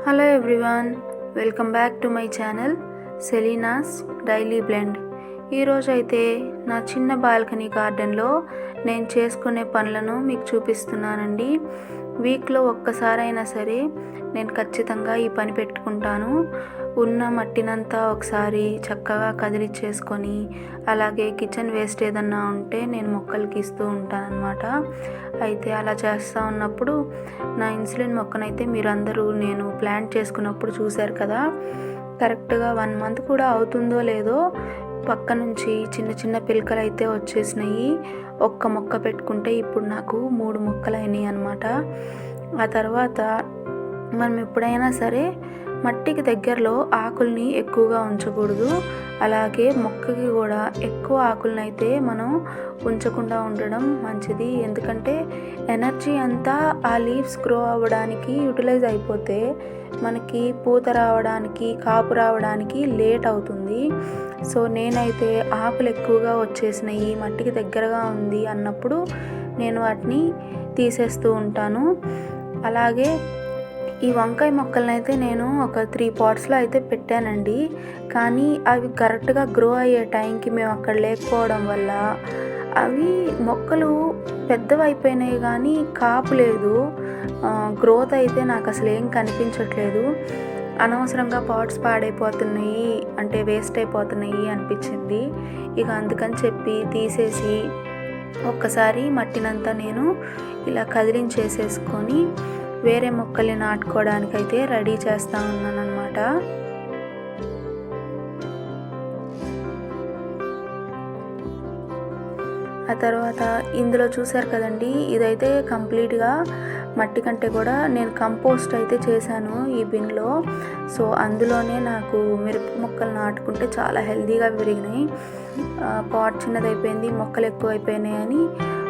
Hello everyone, welcome back to my channel Selina's daily blend. ఈరోజు అయితే నా చిన్న బాల్కనీ గార్డెన్లో నేను చేసుకునే పనులను మీకు చూపిస్తున్నానండి. వీక్లో ఒక్కసారైనా సరే నేను ఖచ్చితంగా ఈ పని పెట్టుకుంటాను. ఉన్న మట్టినంతా ఒకసారి చక్కగా కదిలిచ్చేసుకొని, అలాగే కిచెన్ వేస్ట్ ఏదన్నా ఉంటే నేను మొక్కలకి ఇస్తూ ఉంటాను అన్నమాట. అయితే అలా చేస్తూ ఉన్నప్పుడు నా ఇన్సులిన్ మొక్కనైతే మీరందరూ నేను ప్లాంట్ చేసుకున్నప్పుడు చూశారు కదా. కరెక్ట్గా 1 మంత్ కూడా అవుతుందో లేదో పక్క నుంచి చిన్న చిన్న పిలకలు అయితే వచ్చేసినాయి. ఒక్క మొక్క పెట్టుకుంటే ఇప్పుడు నాకు 3 మొక్కలు అయినాయి అన్నమాట. ఆ తర్వాత మనం ఎప్పుడైనా సరే మట్టికి దగ్గరలో ఆకుల్ని ఎక్కువగా ఉంచకూడదు. అలాగే మొక్కకి కూడా ఎక్కువ ఆకులను అయితే మనం ఉంచకుండా ఉండడం మంచిది. ఎందుకంటే ఎనర్జీ అంతా ఆ లీవ్స్ గ్రో అవ్వడానికి యూటిలైజ్ అయిపోతే మనకి పూత రావడానికి, కాపు రావడానికి లేట్ అవుతుంది. సో నేనైతే ఆకులు ఎక్కువగా వచ్చేసినాయి, మట్టికి దగ్గరగా ఉంది అన్నప్పుడు నేను వాటిని తీసేస్తూ ఉంటాను. అలాగే ఈ వంకాయ మొక్కలను అయితే నేను ఒక 3 పాట్స్లో అయితే పెట్టానండి. కానీ అవి కరెక్ట్గా గ్రో అయ్యే టైంకి మేము అక్కడ లేకపోవడం వల్ల అవి మొక్కలు పెద్దవైపోయినాయి కానీ కాపు లేదు. గ్రోత్ అయితే నాకు అసలు ఏం కనిపించట్లేదు. అనవసరంగా పాట్స్ పాడైపోతున్నాయి, అంటే వేస్ట్ అయిపోతున్నాయి అనిపించింది. ఇక అందుకని చెప్పి తీసేసి ఒక్కసారి మట్టినంతా నేను ఇలా కదిలించేసేసుకొని వేరే మొక్కల్ని నాటుకోవడానికైతే రెడీ చేస్తూ ఉన్నాను అన్నమాట. ఆ తర్వాత ఇందులో చూసారు కదండి, ఇదైతే కంప్లీట్గా మట్టి కంటే కూడా నేను కంపోస్ట్ అయితే చేశాను ఈ బిన్లో. సో అందులోనే నాకు మిరప మొక్కలు నాటుకుంటే చాలా హెల్తీగా పెరిగినాయి. పాట్ చిన్నదైపోయింది, మొక్కలు ఎక్కువ అయిపోయినాయి అని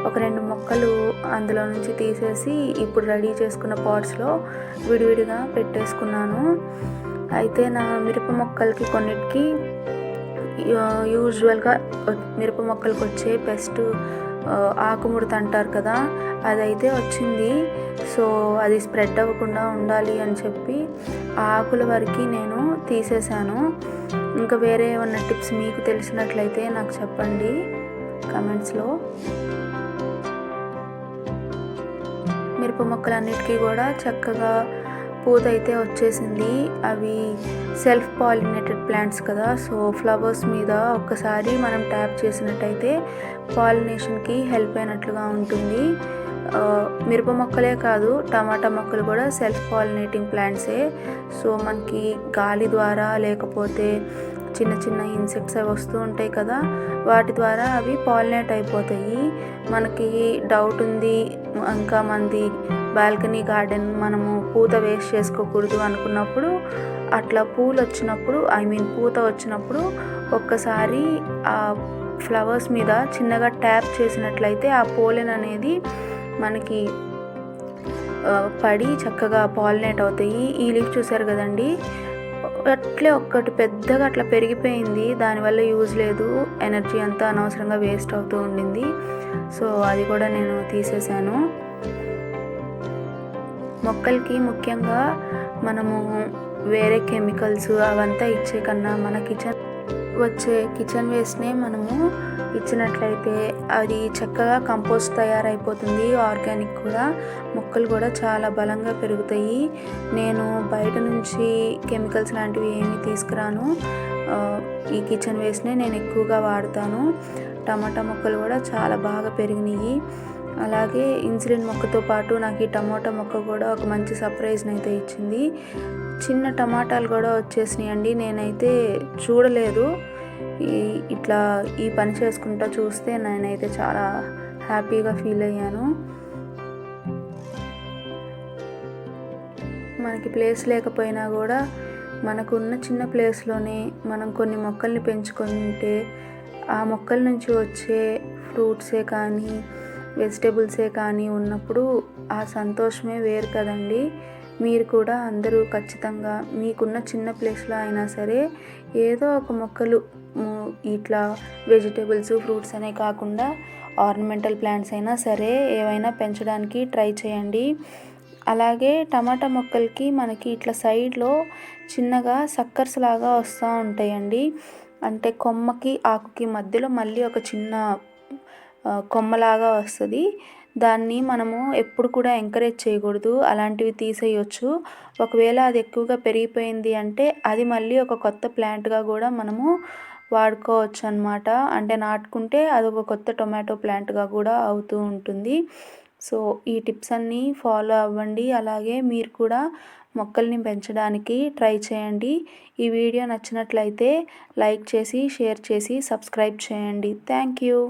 ఒక 2 మొక్కలు అందులో నుంచి తీసేసి ఇప్పుడు రెడీ చేసుకున్న పాట్స్లో విడివిడిగా పెట్టేసుకున్నాను. అయితే నా మిరప మొక్కలకి కొన్నిటికి యూజువల్గా మిరప మొక్కలకు వచ్చే పెస్ట్ ఆకుముడత అంటారు కదా, అదైతే వచ్చింది. సో అది స్ప్రెడ్ అవ్వకుండా ఉండాలి అని చెప్పి ఆకుల వరకు నేను తీసేశాను. ఇంకా వేరే ఏమన్నా టిప్స్ మీకు తెలిసినట్లయితే నాకు చెప్పండి కమెంట్స్లో. మిరప మొక్కలన్నిటికీ కూడా చక్కగా పూత అయితే వచ్చేసింది. అవి సెల్ఫ్ పాలినేటెడ్ ప్లాంట్స్ కదా, సో ఫ్లవర్స్ మీద ఒక్కసారి మనం ట్యాప్ చేసినట్టయితే పాలినేషన్కి హెల్ప్ అయినట్లుగా ఉంటుంది. మిరప మొక్కలే కాదు, టమాటా మొక్కలు కూడా సెల్ఫ్ పాలినేటింగ్ ప్లాంట్సే. సో మనకి గాలి ద్వారా లేకపోతే చిన్న చిన్న ఇన్సెక్ట్స్ అవి వస్తూ ఉంటాయి కదా, వాటి ద్వారా అవి పాలినేట్ అయిపోతాయి. మనకి డౌట్ ఉంది, ఇంకా మంది బాల్కనీ గార్డెన్ మనము పూత వేస్ట్ చేసుకోకూడదు అనుకున్నప్పుడు, అట్లా పూలు వచ్చినప్పుడు పూత వచ్చినప్పుడు ఒక్కసారి ఆ ఫ్లవర్స్ మీద చిన్నగా ట్యాప్ చేసినట్లయితే ఆ పోలెన్ అనేది మనకి పడి చక్కగా పాలినేట్ అవుతాయి. ఈ లీఫ్ చూసారు కదండి, అట్లే ఒక్కటి పెద్దగా అట్లా పెరిగిపోయింది. దానివల్ల యూజ్ లేదు, ఎనర్జీ అంతా అనవసరంగా వేస్ట్ అవుతూ ఉండింది. సో అది కూడా నేను తీసేశాను. మొక్కలకి ముఖ్యంగా మనము వేరే కెమికల్స్ అవంతా ఇచ్చే కన్నా మన కిచెన్ వేస్ట్నే మనము ఇచ్చినట్లయితే అది చక్కగా కంపోస్ట్ తయారైపోతుంది. ఆర్గానిక్ కూడా, మొక్కలు కూడా చాలా బలంగా పెరుగుతాయి. నేను బయట నుంచి కెమికల్స్ లాంటివి ఏమీ తీసుకురాను, ఈ కిచెన్ వేస్ట్నే నేను ఎక్కువగా వాడతాను. టమాటా మొక్కలు కూడా చాలా బాగా పెరిగినాయి. అలాగే ఇన్సులిన్ మొక్కతో పాటు నాకు ఈ టమాటా మొక్క కూడా ఒక మంచి సర్ప్రైజ్ని అయితే ఇచ్చింది. చిన్న టమాటాలు కూడా వచ్చేసినాయండి. నేనైతే చూడలేదు, ఇట్లా ఈ పని చేసుకుంటా చూస్తే నేనైతే చాలా హ్యాపీగా ఫీల్ అయ్యాను. మనకి ప్లేస్ లేకపోయినా కూడా మనకున్న చిన్న ప్లేస్లోనే మనం కొన్ని మొక్కల్ని పెంచుకుంటే ఆ మొక్కల నుంచి వచ్చే ఫ్రూట్సే కానీ వెజిటేబుల్సే కానీ ఉన్నప్పుడు ఆ సంతోషమే వేరు కదండి. మీరు కూడా అందరూ ఖచ్చితంగా మీకున్న చిన్న ప్లేస్లో అయినా సరే ఏదో ఒక మొక్కలు, ఇట్లా వెజిటేబుల్స్ ఫ్రూట్స్ అనే కాకుండా ఆర్నమెంటల్ ప్లాంట్స్ అయినా సరే ఏవైనా పెంచడానికి ట్రై చేయండి. అలాగే టమాటా మొక్కలకి మనకి ఇట్లా సైడ్లో చిన్నగా సక్కర్స్ లాగా వస్తూ ఉంటాయండి. అంటే కొమ్మకి ఆకుకి మధ్యలో మళ్ళీ ఒక చిన్న కొమ్మలాగా వస్తుంది. దాన్ని మనము ఎప్పుడు కూడా ఎంకరేజ్ చేయకూడదు, అలాంటివి తీసేయొచ్చు. ఒకవేళ అది ఎక్కువగా పెరిగిపోయింది అంటే అది మళ్ళీ ఒక కొత్త ప్లాంట్గా కూడా మనము వాడుకోవచ్చు అన్నమాట. అంటే నాటుకుంటే అది ఒక కొత్త టొమాటో ప్లాంట్గా కూడా అవుతూ ఉంటుంది. సో ఈ టిప్స్ అన్నీ ఫాలో అవ్వండి. అలాగే మీరు కూడా మొక్కల్ని పెంచడానికి ట్రై చేయండి. ఈ వీడియో నచ్చినట్లయితే లైక్ చేసి, షేర్ చేసి, సబ్స్క్రైబ్ చేయండి. Thank you.